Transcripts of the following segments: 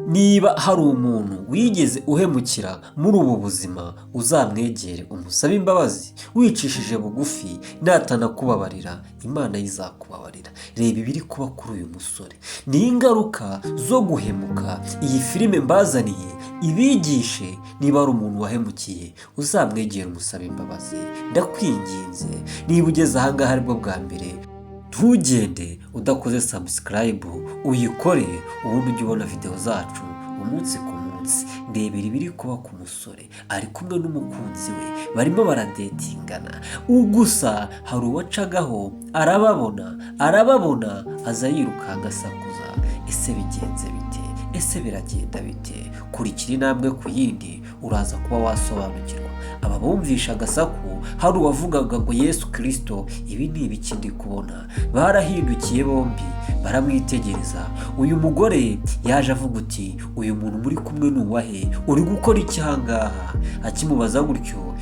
niba hari umuntu wigeze uhemukira muri ubu buzima uzamwegere umusabe imbabazi wicishije bugufi, natanakubabarira Imana izakubabarira. Reba ibiri kuba kuri uyu musore, ni ingaruka zo guhemuka. Iyi filime mbazaniye ibigishe. Niba ari umuntu wahemukiye uzamwegere umusabe imbabazi. Ndakwinginze, niba ugeze ahangaha aribwo bwa mbere, ntugende udakoze subscribe, uyikore ubundi ujye ubona video zacu umunsi ku munsi. Ndebera ibiri kuba ku musore, ari kumwe n'umukunzi we, barimo baradetingana. Gusa hari uwacagaho arababona aza yirukanka asakuza. Ese bigenze bite? Ese biragenda bite? Kurikira intambwe ku yindi uraza kuba wasobanukirwa. Aba bumvisha agasaku, hari uwavugaga ngo Yesu Kristo, ibi ni ibiki ndi kubona? Barahindukiye bombi baramwitegereza. Uyu mugore yaje avuga uti, uyu muntu muri kumwe ni uwahe? Uri gukora iki ahangaha? Akimubaza gutyo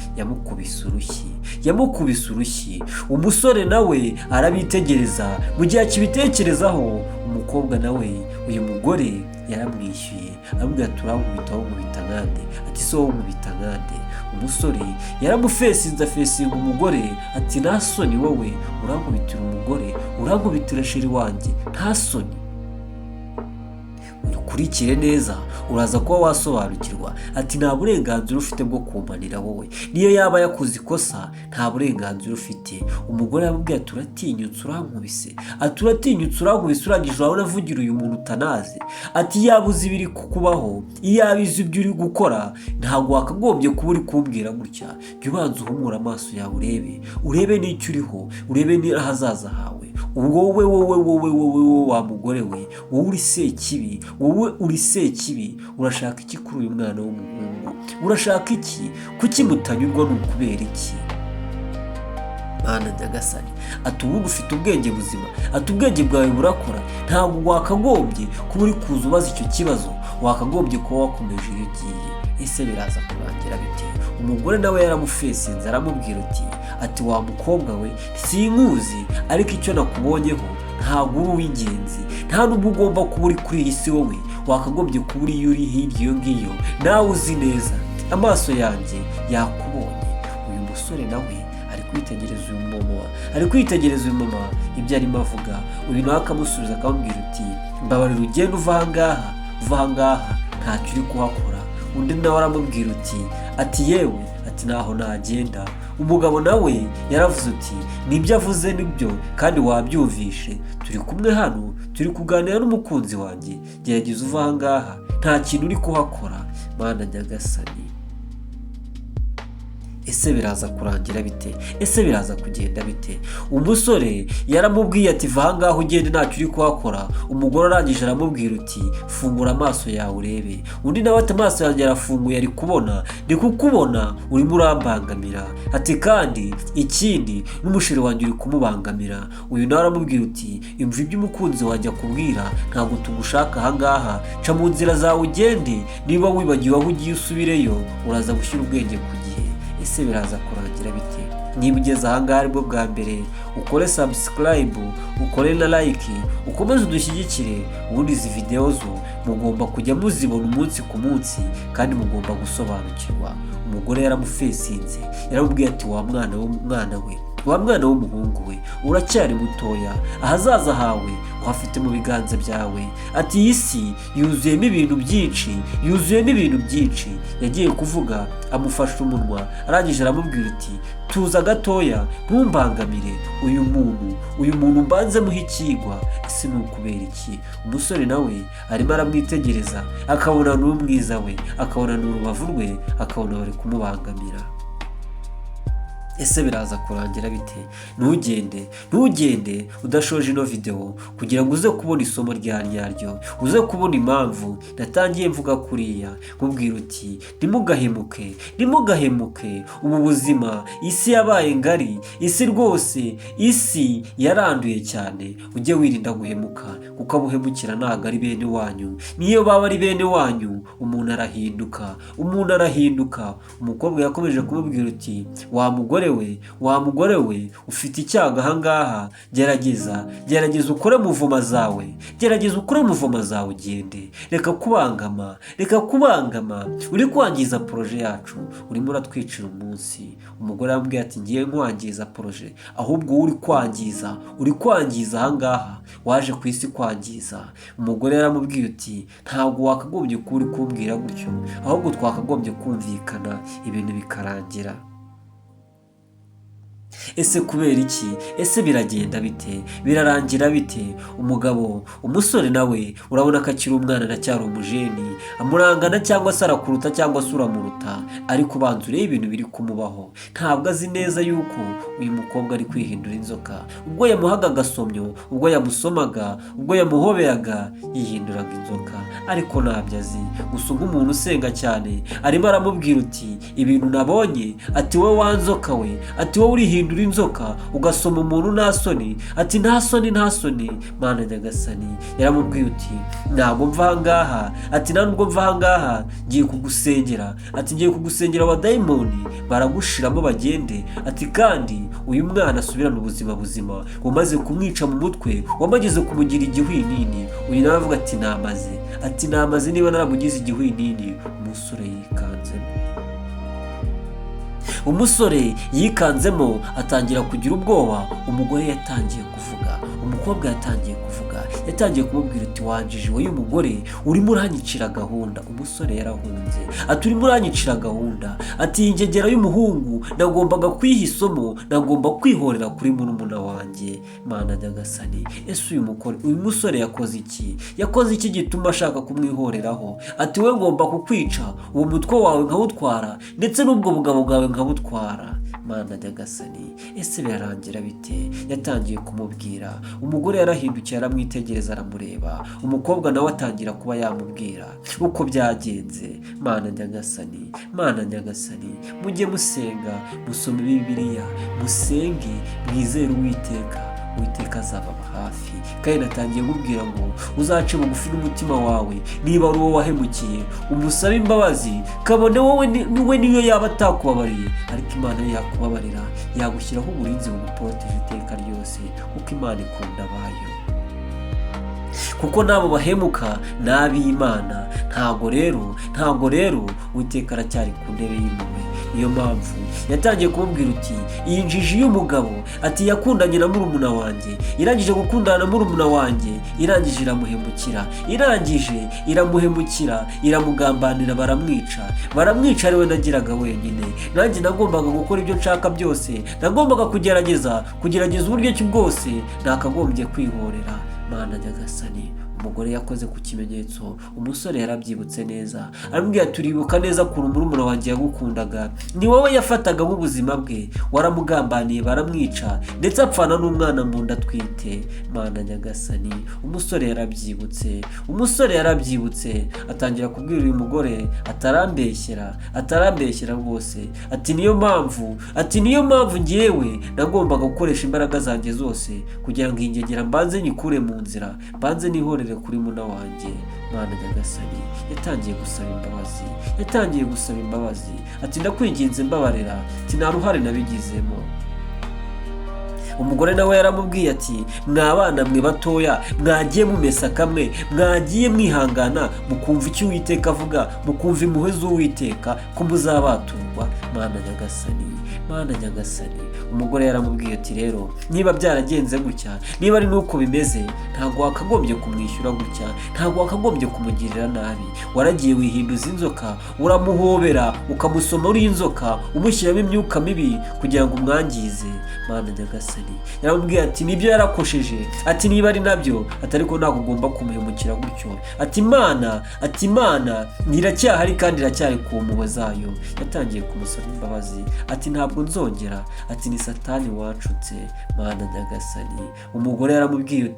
yamukubise urushyi. Umusore nawe arabitegereza. Mu gihe akibitekerezaho, umukobwa nawe uyu mugore yaramwishyuye, amubwira ati urankubita wowe nkubita nkande? Ati so wowe nkubita nkande? Umusore yaramufesinga umugore ati nta soni wowe urankubitira umugore, urankubitira sheri wanjye, nta soni. Ukurikire neza uraza kuba wasobanukirwa. Ati nta burenganzira ufite bwo kumpanira wowe, niyo yaba yakoze ikosa nta burenganzira ufite. Umugore yamubwiye ati uratinyutse urankubise, ati uratinyutse urankubise urangije urabona avugira uyu muntu utanazi. Ati yaba uzi ibiri kukubaho, iyo abizi ibyo uri gukora ntabwo wakagombye kuba uri kumbwira gutya. Jya ubanza uhumura amaso yawe urebe n'icyo uriho, urebe n'ahazaza hawe. wowe wa mugore we, wowe uri sekibi, urashaka iki kuri uyu mwana w'umuhungu? Urashaka iki? Kuki mutanyurwa? Ni ukubera iki? Mana Nyagasani, ati ubu ufite ubwenge buzima, ati ubwenge bwawe burakora, ntabwo wakagombye kuba uri kuza ubaza icyo kibazo, wakagombye kuba wakomeje iyo ugiye. Ese biraza kurangira bite? Umugore nawe yaramufesinze aramubwira ati wa mukobwa we, sinkuzi ariko icyo nakubonyeho ntabwo uri uw'ingenzi, nta n'ubwo ugomba kuba uri kuri iyi si wowe, wakagombye kuba uri hirya iyo ngiyo, nawe uzi neza amaso yanjye yakubonye. Uyu musore nawe ari kwitegereza uyu mama ibyo arimo avuga. Uyu nawe akamusubiza akamubwira uti mbabarira ugende uva ahangaha ntacyo uri kuhakora. Undi nawe aramubwira ati yewe, ati naho nagenda. Umugabo nawe yaravuze uti nibyo avuze nibyo kandi wabyumvishe, turi kumwe hano turi kuganira n'umukunzi wanjye, gerageza uva ahangaha nta kintu uri kuhakora. Mana Nyagasani, ese biraza kurangira bite? Ese biraza kugenda bite? Umusore yaramubwiye ati va ahangaha ugende ntacyo uri kuhakora. Umugore arangije aramubwira uti fungura amaso yawe urebe. Undi nawe ati amaso yanjye arafunguye, ari kubona, ndi kukubona urimo urambangamira. Ati kandi ikindi n'umusheri wanjye uri kumubangamira. Uyu nawe aramubwira uti imva ibyo umukunzi wanjye akubwira, ntabwo tugushaka ahangaha, ca mu nzira zawe ugende, niba wibagiwe aho ugiye usubireyo, uraza gushyira ubwenge ku gihe. Ese biraza kurangira bite? Niba ugeze ahangaha aribwo bwa mbere, ukore subscribe, ukore na like, ukomeze udushyigikire. Ubundi izi video zo mugomba kujya muzibona umunsi ku munsi kandi mugomba gusobanukirwa. Umugore yaramufesinze, yaramubwiye ati wa mwana w'umuhungu we, uracyari mutoya, ahazaza hawe uhafite mu biganza byawe. Ati iyi si yuzuyemo ibintu byinshi. Yagiye kuvuga amufashe umunwa, arangije aramubwira ati tuza gatoya ntumbangamire, uyu muntu mbanze muhe ikigwa. Ese ni ukubera iki? Umusore nawe arimo aramwitegereza, akabona n'umwiza we, akabona n'urubavu rwe, akabona bari kumubangamira. Ese biraza kurangira bite? Ntugende udashoje ino video kugira ngo uze kubona isomo ryaryo, uze kubona impamvu natangiye mvuga kuriya, nkubwira uti ntimugahemuke. Ubu buzima, isi yabaye ngari, isi yaranduye cyane. Ujye wirinda guhemuka, kuko abuhemukira ntabwo ari bene wanyu. Niyo baba ari bene wanyu, umuntu arahinduka. Umukobwa yakomeje kumubwira uti wa mugore mugore we ufite icyago ahangaha, gerageza ukore muvoma zawe, ugende, reka kubangama, uri kwangiza poroje yacu, urimo uratwicira umunsi. Umugore yamubwiye ati ngiye nkwangiza poroje, ahubwo uri kwangiza ahangaha, waje ku isi kwangiza. Umugore yaramubwiye uti ntabwo wakagombye kuba uri kumbwira gutyo, ahubwo twakagombye kumvikana ibintu bikarangira. Ese kubera iki? Ese biragenda bite? Birarangira bite? Umusore nawe urabona ko akiri umwana, aracyari umujeni, amurangana cyangwa se arakuruta cyangwa se uramuruta, ariko ubanza urebe ibintu biri kumubaho. Ntabwo azi neza yuko uyu mukobwa ari kwihindura inzoka. Ubwo yamuhaga agasomyo, ubwo yamusomaga, ubwo yamuhoberaga, yihinduraga inzoka, ariko ntabyo azi. Gusa nk'umuntu usenga cyane arimo aramubwira uti ibintu nabonye, ati wowe wanzoka we, ati wowe urihindura inzoka ugasoma umuntu nta soni, ati nta soni. Mana nyagasani yaramubwiye uti ntabwo mva ahangaha, ati nta nubwo mva ahangaha, ngiye kugusengera abadayimoni baragushiramo bagende, ati kandi uyu mwana asubirane ubuzima buzima, wamaze kumwica mu mutwe, wamageze kumugira igihwinini. Uyu nawe avuga ati namaze niba naramugize igihwinini. Umusore yikanzemo atangira kugira ubwoba. Umugore yatangiye kuvuga, umukobwa yatangiye kumubwira uti wanjije wowe umugore, urimo uranyicira gahunda. Umusore yarahunze ati urimo uranyicira gahunda, ati ingegera y'umuhungu nagombaga kwihisomo, nagomba kwihorera kuri murumuna wanjye. Mana nyagasani, ese uyu musore yakoze iki gituma ashaka kumwihoreraho? Ati we ngomba kukwica, uwo mutwe wawe nkawutwara, ndetse n'ubwo bugabo bwawe nkabutwara. Mana nyagasani, ese birarangira bite? Yatangiye kumubwira. Umugore yarahindukiye aramwitegereza, aramureba. Umukobwa nawe atangira kuba yamubwira uko byagenze. Mana nyagasani, mujye musenga, musome Bibiliya, musenge, mwizere Uwiteka azababa hafi. Kandi natangiye mubwira ngo uzace bugufi n'umutima wawe, niba ari uwo wahemukiye umusabe imbabazi, kabone wowe niyo yaba atakubabariye, ariko Imana yo yakubabarira, yagushyiraho uburinzi buguporoteje iteka ryose, kuko Imana ikunda abayo. Kuko nabo bahemuka n'ab'Imana. Ntabwo rero Uwiteka aracyari ku ntebe y'impuhwe. Niyo mpamvu yatangiye kumubwira uti iyi njiji y'umugabo, ati yakundanye na murumuna wanjye, irangije gukundana na murumuna wanjye, irangije iramuhemukira, iramugambanira, baramwica ari we nagiraga wenyine. Nanjye nagombaga gukora ibyo nshaka byose, nagombaga kugerageza uburyo ki bwose nakagombye kwihorera. Mana nyagasani, umugore yakoze ku kimenyetso. Umusore yarabyibutse neza, aramubwira turibuka neza ko murumuna wanjye yagukundaga, ni wowe yafataga mu buzima bwe, waramugambaniye, baramwica, ndetse apfana n'umwana mu nda atwite. Mana nyagasani, umusore yarabyibutse, atangira kubwira uyu mugore atarambeshyera rwose, ati niyo mpamvu ngewe nagombaga gukoresha imbaraga zanjye zose kugira ngo ingegera mbanze nyikure mu nzira, mbanze nihorere kuri muna wanjye. Mana nyagasani yatangiye gusaba imbabazi, ati ndakwinginze mbabarira, ati nta ruhare nabigizemo. Umugore nawe yaramubwiye ati mwabana mwe batoya, mwagiye mumesa kamwe, mwagiye mwihangana, mukumva icyo Uwiteka avuga, mukumva impuhwe z'Uwiteka ko muzabaturwa. Mana nyagasani, umugore yaramubwiye ati rero niba byaragenze gutya, niba ari nuko bimeze, ntabwo wakagombye kumwishyura gutya, ntabwo wakagombye kumugirira nabi. Waragiye wihinduza inzoka, uramuhobera, ukamusoma uri inzoka, umushyiramo imyuka mibi kugira ngo umwangize. Mana nyagasani yaramubwiye ati nibyo yarakosheje, ati niba ari nabyo, atari ko ntabwo ugomba kumuhemukira gutyo. Ati Imana iracyahari kandi iracyari ku mpuhwe zayo. Yatangiye kumusaba imbabazi, ati ntabwo nzongera, ati ni Satani wacutse. Mana nyagasani, umugore yaramubwiye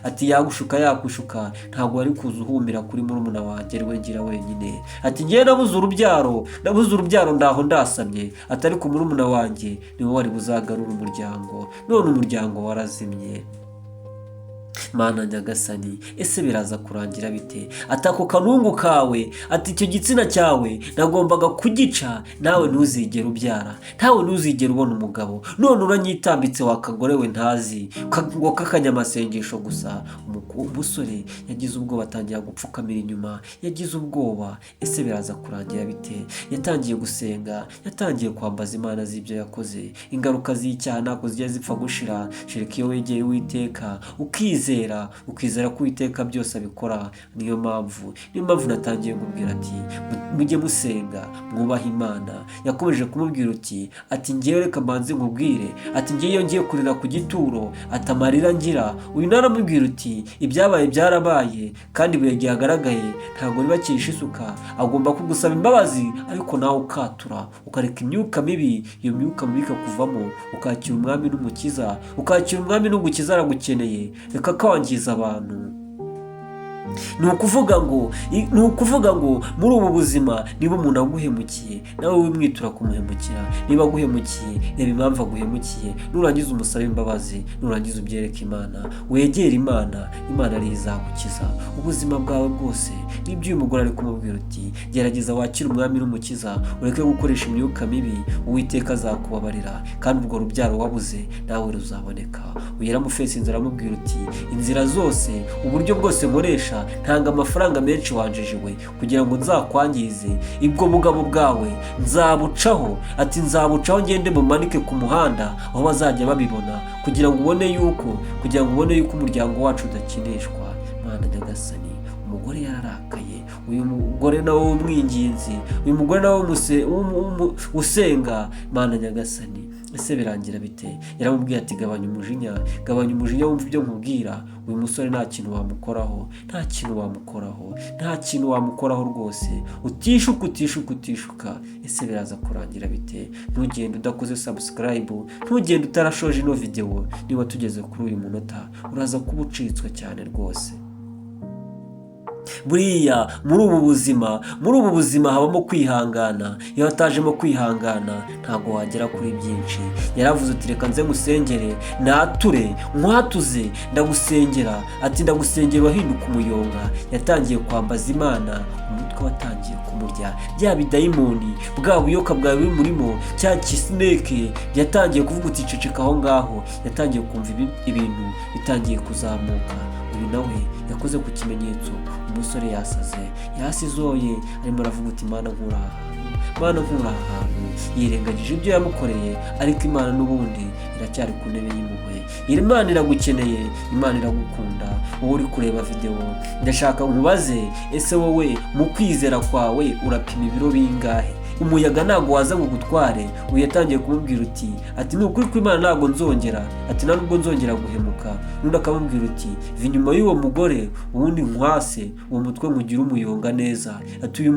ati yakushuka, ntabwo wari kuza uhumira kuri murumuna wanjye ari we ngira wenyine. Ati ngiye nabuze urubyaro ndaho ndasamye, atari ku murumuna wanjye niwe wari buzagarura umuryango, none umuryango warazimye. Mana nyagasani, ese biraza kurangira bite? Ati ako kanungu kawe, ati icyo gitsina cyawe nagombaga kugica, nawe ntuzigere ubyara, nawe ntuzigere ubona umugabo, none uranyitambitse wa kagore we ntazi ngo k'akanyamasengesho gusa. Umusore yagize ubwoba, atangira gupfukamira inyuma, yagize ubwoba. Ese biraza kurangira bite? Yatangiye gusenga, yatangiye kwambaza Imana z'ibyo yakoze. Ingaruka z'icyaha ntabwo zijya zipfa gushira. Shirika iyo wegeye Uwiteka ukizera ko Uwiteka byose abikora. Niyo mpamvu natangiye kumubwira ati mujye musenga, mwubahe Imana. Yakomeje kumubwira ati ngewe reka mbanze nkubwire, ati ngewe iyo ngiye kurira ku gituro, ati amarira ngira. Uyu naramubwira uti ibyabaye byarabaye, kandi buri gihe hagaragaye ntabwo ribakirisha isuka. Agomba kugusaba imbabazi, ariko nawe ukatura, ukareka imyuka mibi. Iyo myuka mibi ikakuvamo, ukakira umwami n'umukiza, ukakira umwami n'umukiza aragukeneye. Reka kawangiza abantu. Ni ukuvuga ngo muri ubu buzima, niba umuntu aguhemukiye, nawe wimwitura kumuhemukira. Niba aguhemukiye, reba impamvu aguhemukiye, nurangiza umusabe imbabazi, nurangiza ubyereke Imana, wegere Imana. Imana ariyo izagukiza ubuzima bwawe bwose. Nibyo uyu mugore ari kumubwira uti gerageza wakire umwami n'umukiza, ureke gukoresha imyuka mibi. Uwiteka azakubabarira, kandi urwo rubyaro wabuze nawe ruzaboneka. Uyu yaramufese inzira, aramubwira uti inzira zose, uburyo bwose nkoresha, ntanga amafaranga menshi wanjijiwe kugira ngo nzakwangize. Ibwo bugabo bwawe nzabucaho, ati nzabucaho ngende bumanike ku muhanda aho bazajya babibona, kugira ngo ubone yuko umuryango wacu udakinishwa. Mana nyagasani, umugore yararakaye. Uyu mugore nawe w'umwinginzi, uyu mugore nawe usenga. Mana nyagasani, ese birangira bite? Yaramubwiye ati gabanya umujinya wumva ibyo nkubwira. Uyu musore nta kintu wamukoraho rwose. Utishuka. Ese biraza kurangira bite? Ntugende udakoze subscribe, ntugende utarashoje ino video. Niba tugeze kuri uyu munota, uraza kuba ucitswe cyane rwose. Buriya muri ubu buzima habamo kwihangana. Iyo hatajemo kwihangana, ntabwo wagera kuri byinshi. Yaravuze ati reka nze ngusengere, nature nkwatuze, ndagusengera. Ati ndagusengera wahinduka umuyonga. Yatangiye kwambaza Imana, umutwe watangiye kumurya. Bya bidayimoni, bwa buyoka bwawe buri murimo, cya kisineke yatangiye kuvuga uti ceceka aho ngaho. Yatangiye kumva ibintu bitangiye kuzamuka. Uyu nawe yakoze ku kimenyetso. Umusore yasizoye, arimo aravuga uti Mana nkura ahantu. Yirengagije ibyo yamukoreye, ariko Imana n'ubundi iracyari ku ntebe y'impuhwe. Imana iragukeneye, Imana iragukunda. Wowe uri kureba video, ndashaka nkubaze, ese wowe mu kwizera kwawe urapima ibiro bingahe? Umuyaga ntabwo waza ngo gutware. Uyu yatangiye kumubwira uti ati ni ukuri ko Imana ntabwo nzongera, ati nta nubwo nzongera guhemuka. Nundi akamubwira uti va inyuma y'uwo mugore, ubundi nkwase uwo mutwe mugira umuyonga neza. Ati uyu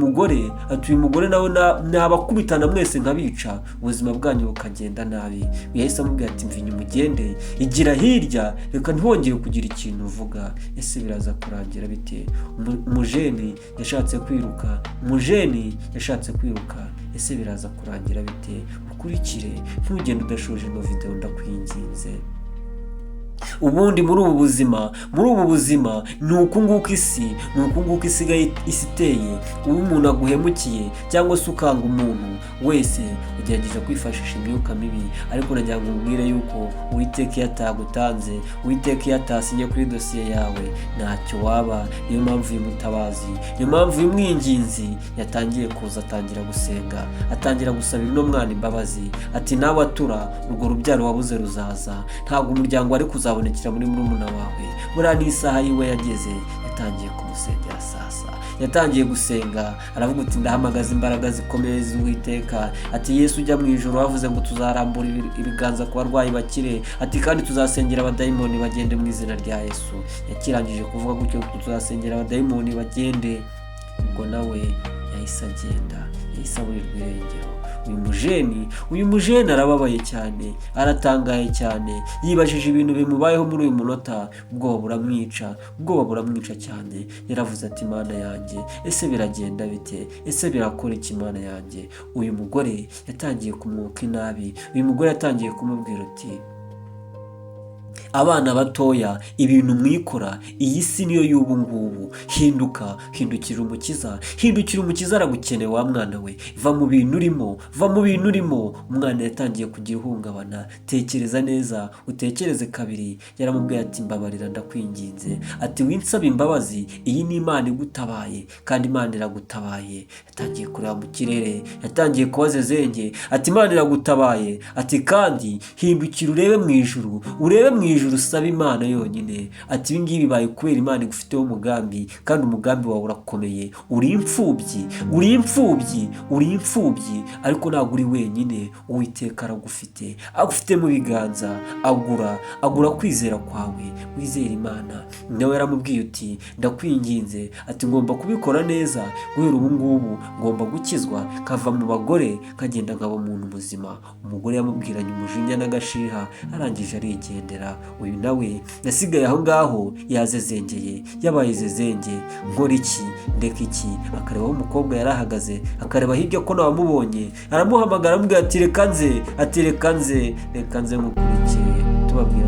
mugore nawe nabakubitana mwese nkabica, ubuzima bwanyu bukagenda nabi. Yahise amubwira ati mva inyuma ugende, igira hirya, reka ntihongere kugira ikintu uvuga. Ese biraza kurangira bite? Umujeni yashatse kwiruka. Ese biraza kurangira bite? Ukurikire, ntugende udashoje ino video, ndakwinginze. Ubundi muri ubu buzima ni uku nguko isi isigaye iteye. Ubu umuntu aguhemukiye cyangwa se ukanga umuntu wese, ugerageje kwifashisha imyuka mibi. Ariko nagira ngo ubwire yuko Uwiteka iyo atagutanze, Uwiteka iyo atasinye kuri dosiye yawe, ntacyo waba. Niyo mpamvu uyu mutabazi, niyo mpamvu uyu mwinginzi yatangiye kuza, atangira gusenga, atangira gusabira uno mwana imbabazi. Ati nawe atura, urwo rubyaro wabuze ruzaza. Ntabwo umuryango wari kuzabonekera muri murumuna wawe. Buriya n'isaha yiwe yageze, yatangiye kumusengera. Sasa yatangiye gusenga, aravuga uti ndahamagaza imbaraga zikomeye z'Uwiteka. Ati Yesu ujya mu ijuru wavuze ngo tuzarambura ibiganza ku barwayi bakire. Ati kandi tuzasengera abadayimoni bagende mu izina rya Yesu. Yakirangije kuvuga gutyo, tuzasengera abadayimoni bagende. Ubwo nawe yahise agenda, yahise aburirwa irengero. Uyu mujeni arababaye cyane, aratangaye cyane, yibajije ibintu bimubayeho muri uyu munota. Ubwoba buramwica cyane. Yaravuze ati Mana yanjye, ese biragenda bite? Ese birakora iki Mana yanjye? Uyu mugore yatangiye kumwuka inabi. Uyu mugore yatangiye kumubwira uti abana batoya, ibintu mwikora, iyi si niyo y'ubu ngubu. Hindukira umukiza aragukeneye wa mwana we. Va mu bintu urimo. Umwana yatangiye kugira ihungabana. Tekereza neza, utekereze kabiri. Yaramubwiye ati mbabarira ndakwinginze, ati winsaba imbabazi, iyi ni Imana igutabaye kandi Imana iragutabaye. Yatangiye kureba mu kirere, yatangiye kubaza Zenge ati Imana iragutabaye, ati kandi hindukira urebe mu ijuru usaba Imana yonyine. Ati ibi ngibi bibaye kubera Imana igufiteho umugambi, kandi umugambi wawe urakomeye. Uri imfubyi ariko ntabwo uri wenyine. Uwiteka agufite mu biganza. Agura kwizera kwawe, wizera Imana. Nawe yaramubwiye uti ndakwinginze, ati ngomba kubikora neza, guhera ubu ngubu ngomba gukizwa, kava mu bagore kagenda nkaba umuntu muzima. Umugore yamubwiranye umujinya n'agashiha, arangije arigendera. Uyu nawe yasigaye aho ngaho yazezengeye, yabaye zezenge. Nkora iki? Ndeka iki? Akareba aho umukobwa yari ahagaze, akareba hirya ko nawamubonye, aramuhamagara amubwira ati reka nze mukurikire. Tubabwira